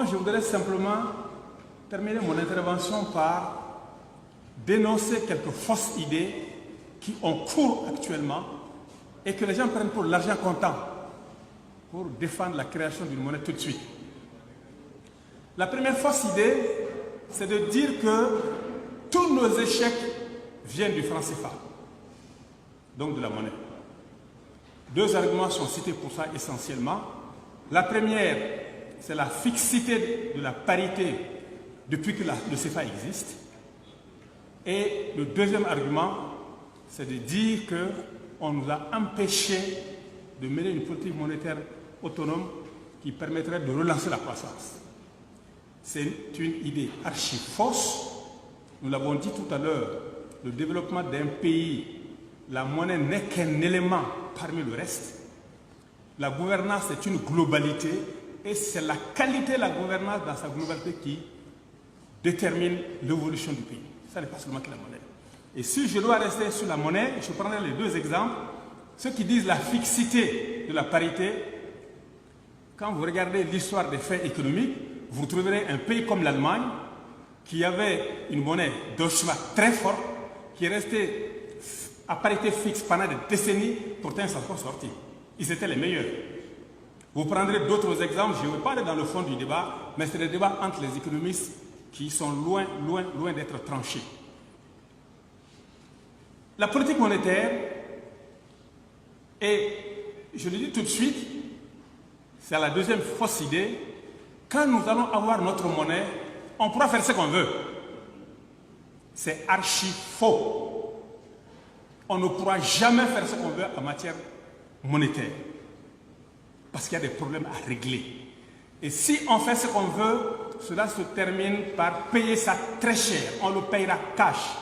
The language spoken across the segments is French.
Moi, je voudrais simplement terminer mon intervention par dénoncer quelques fausses idées qui ont cours actuellement et que les gens prennent pour l'argent comptant pour défendre la création d'une monnaie tout de suite. La première fausse idée, c'est de dire que tous nos échecs viennent du franc CFA, donc de la monnaie. Deux arguments sont cités pour ça essentiellement. La première, c'est la fixité de la parité depuis que le CFA existe. Et le deuxième argument, c'est de dire qu'on nous a empêchés de mener une politique monétaire autonome qui permettrait de relancer la croissance. C'est une idée archi fausse. Nous l'avons dit tout à l'heure, le développement d'un pays, la monnaie n'est qu'un élément parmi le reste. La gouvernance est une globalité et c'est la qualité de la gouvernance dans sa globalité qui détermine l'évolution du pays. Ça n'est pas seulement que la monnaie. Et si je dois rester sur la monnaie, je prendrai les deux exemples. Ceux qui disent la fixité de la parité, quand vous regardez l'histoire des faits économiques, vous trouverez un pays comme l'Allemagne qui avait une monnaie Deutschmark très forte, qui est restée à parité fixe pendant des décennies, pourtant ils s'en sont sortis. Ils étaient les meilleurs. Vous prendrez d'autres exemples, je ne vais pas aller dans le fond du débat, mais c'est le débat entre les économistes qui sont loin d'être tranchés. La politique monétaire, et je le dis tout de suite, c'est la deuxième fausse idée, quand nous allons avoir notre monnaie, on pourra faire ce qu'on veut. C'est archi faux. On ne pourra jamais faire ce qu'on veut en matière monétaire. Parce qu'il y a des problèmes à régler. Et si on fait ce qu'on veut, cela se termine par payer ça très cher. On le payera cash.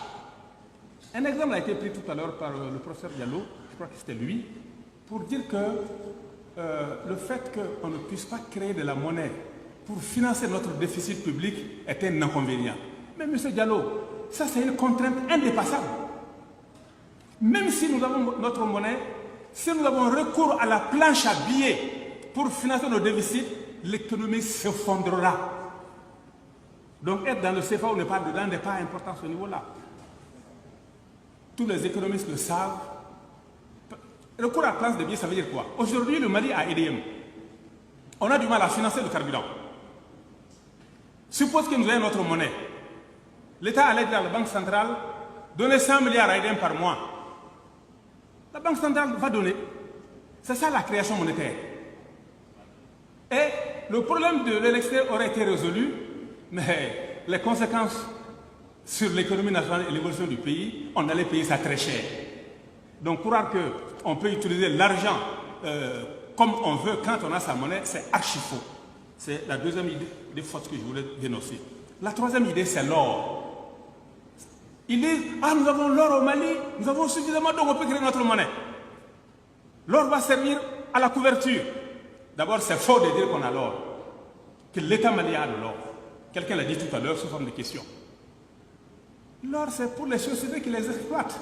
Un exemple a été pris tout à l'heure par le professeur Diallo, je crois que c'était lui, pour dire que le fait qu'on ne puisse pas créer de la monnaie pour financer notre déficit public est un inconvénient. Mais M. Diallo, ça c'est une contrainte indépassable. Même si nous avons notre monnaie, si nous avons recours à la planche à billets pour financer nos déficits, l'économie s'effondrera. Donc être dans le CFA ou ne pas dedans n'est pas important à ce niveau-là. Tous les économistes le savent. Recours à la planche de billets, ça veut dire quoi? Aujourd'hui, le Mali a EDM. On a du mal à financer le carburant. Suppose que nous ayons notre monnaie. L'État allait dire à la Banque centrale, donner 100 milliards à EDM par mois. La Banque centrale va donner. C'est ça la création monétaire. Et le problème de l'électricité aurait été résolu, mais les conséquences sur l'économie nationale et l'évolution du pays, on allait payer ça très cher. Donc croire qu'on peut utiliser l'argent comme on veut quand on a sa monnaie, c'est archi faux. C'est la deuxième idée de faute que je voulais dénoncer. La troisième idée, c'est l'or. Il dit, ah, nous avons l'or au Mali, nous avons suffisamment, donc on peut créer notre monnaie. L'or va servir à la couverture. D'abord, c'est faux de dire qu'on a l'or, que l'État malien a de l'or. Quelqu'un l'a dit tout à l'heure sous forme de question. L'or, c'est pour les sociétés qui les exploitent.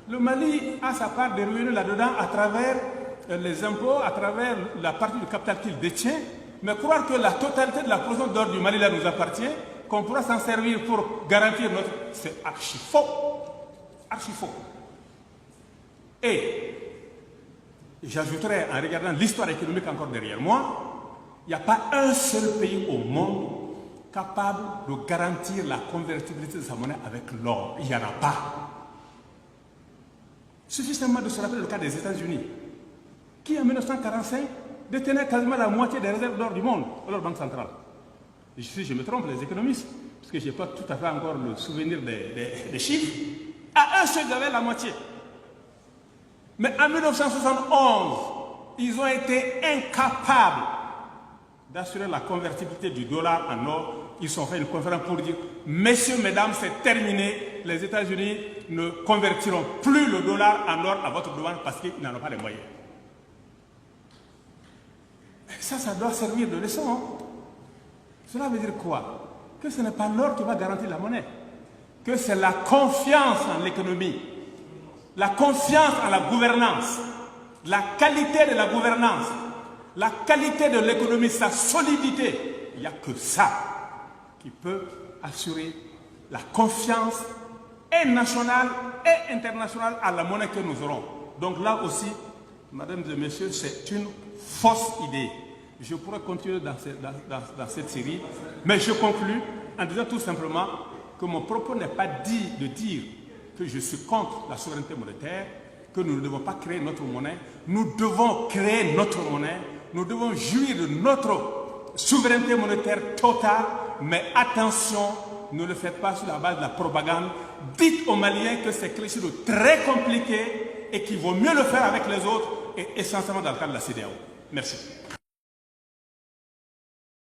Le Mali a sa part de revenus là-dedans à travers les impôts, à travers la partie du capital qu'il détient. Mais croire que la totalité de la production d'or du Mali là nous appartient, qu'on pourra s'en servir pour garantir notre... C'est archi faux. Archi faux. Et j'ajouterais, en regardant l'histoire économique encore derrière moi, il n'y a pas un seul pays au monde capable de garantir la convertibilité de sa monnaie avec l'or. Il n'y en a pas. Il suffit seulement de se rappeler le cas des États-Unis, qui en 1945 détenait quasiment la moitié des réserves d'or du monde, de leur banque centrale. Et si je me trompe, les économistes, parce que je n'ai pas tout à fait encore le souvenir des chiffres, à eux seuls, ils avaient la moitié. Mais en 1971, ils ont été incapables d'assurer la convertibilité du dollar en or. Ils ont fait une conférence pour dire, messieurs, mesdames, c'est terminé, les États-Unis ne convertiront plus le dollar en or à votre demande parce qu'ils n'en ont pas les moyens. Ça doit servir de leçon. Hein? Cela veut dire quoi? Que ce n'est pas l'or qui va garantir la monnaie. Que c'est la confiance en l'économie, la confiance en la gouvernance, la qualité de la gouvernance, la qualité de l'économie, sa solidité il n'y a que ça qui peut assurer la confiance et nationale et internationale à la monnaie que nous aurons. Donc là aussi, mesdames et messieurs, c'est une fausse idée. Je pourrais continuer dans cette série, mais je conclus en disant tout simplement que mon propos n'est pas de dire que je suis contre la souveraineté monétaire, que nous ne devons pas créer notre monnaie. Nous devons créer notre monnaie, nous devons jouir de notre souveraineté monétaire totale, mais attention, ne le faites pas sur la base de la propagande. Dites aux Maliens que c'est quelque chose de très compliqué et qu'il vaut mieux le faire avec les autres et essentiellement dans le cadre de la CEDEAO. Merci.